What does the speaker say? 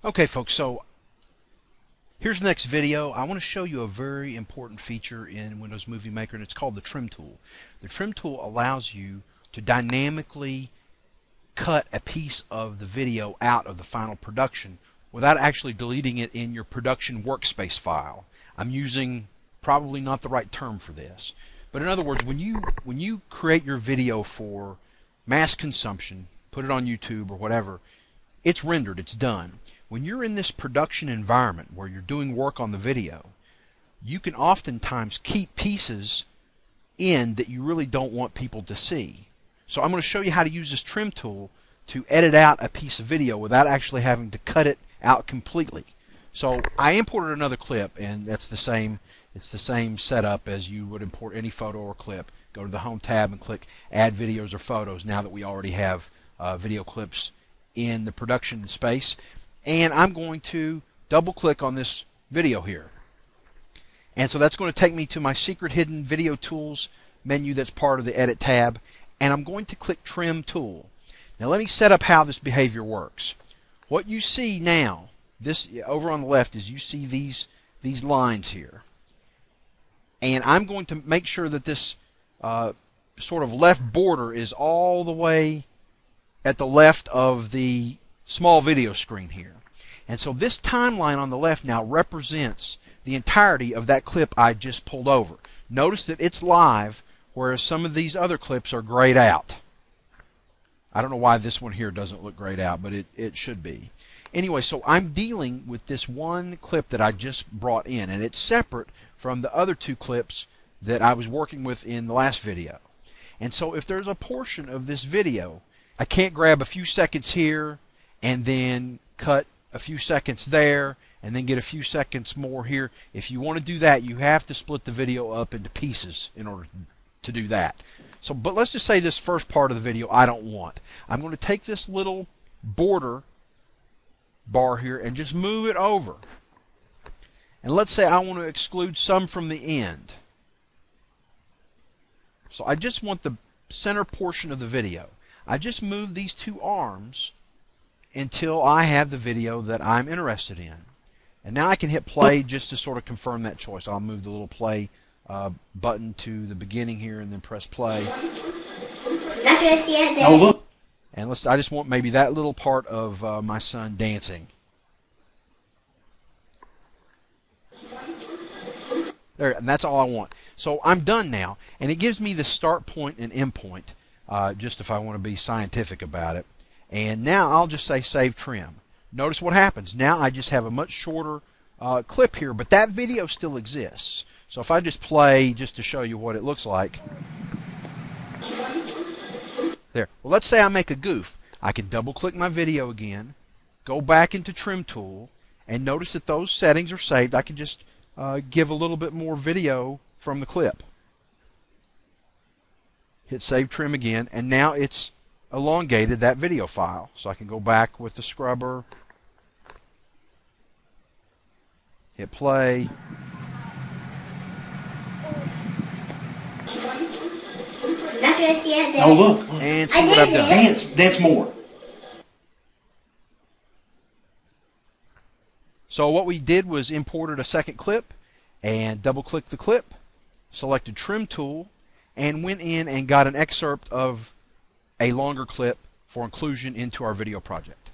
Okay folks, so here's the next video. I want to show you a very important feature in Windows Movie Maker, and it's called the trim tool. The trim tool allows you to dynamically cut a piece of the video out of the final production without actually deleting it in your production workspace file. I'm using probably not the right term for this, but in other words, when you create your video for mass consumption, put it on YouTube or whatever, it's rendered, it's done. When you're in this production environment where you're doing work on the video, you can oftentimes keep pieces in that you really don't want people to see. So I'm going to show you how to use this trim tool to edit out a piece of video without actually having to cut it out completely. So I imported another clip, and that's the same. It's the same setup as you would import any photo or clip. Go to the Home tab and click Add Videos or Photos now that we already have video clips in the production space. And I'm going to double click on this video here. And so that's going to take me to my secret hidden video tools menu that's part of the edit tab. And I'm going to click trim tool. Now let me set up how this behavior works. What you see now, this over on the left, is you see these lines here. And I'm going to make sure that this sort of left border is all the way at the left of the small video screen here. And so this timeline on the left now represents the entirety of that clip I just pulled over. Notice that it's live, whereas some of these other clips are grayed out. I don't know why this one here doesn't look grayed out, but it should be. Anyway, so I'm dealing with this one clip that I just brought in, and it's separate from the other two clips that I was working with in the last video. And so if there's a portion of this video, I can't grab a few seconds here and then cut a few seconds there and then get a few seconds more here. If you want to do that, you have to split the video up into pieces in order to do that. So, but let's just say this first part of the video I don't want. I'm going to take this little border bar here and just move it over. And let's say I want to exclude some from the end. So I just want the center portion of the video. I just move these two arms until I have the video that I'm interested in. And now I can hit play just to sort of confirm that choice. I'll move the little play button to the beginning here and then press play. Oh, look. And I just want maybe that little part of my son dancing. There, and that's all I want. So I'm done now, and it gives me the start point and end point, just if I want to be scientific about it. And now I'll just say Save Trim. Notice what happens. Now I just have a much shorter clip here, but that video still exists. So if I just play just to show you what it looks like. There. Well, let's say I make a goof. I can double click my video again, go back into Trim Tool, and notice that those settings are saved. I can just give a little bit more video from the clip. Hit Save Trim again, and now it's elongated that video file. So I can go back with the scrubber, hit play. Oh, look. And see what I've done. Dance more. So what we did was imported a second clip and double-clicked the clip, selected Trim Tool, and went in and got an excerpt of a longer clip for inclusion into our video project.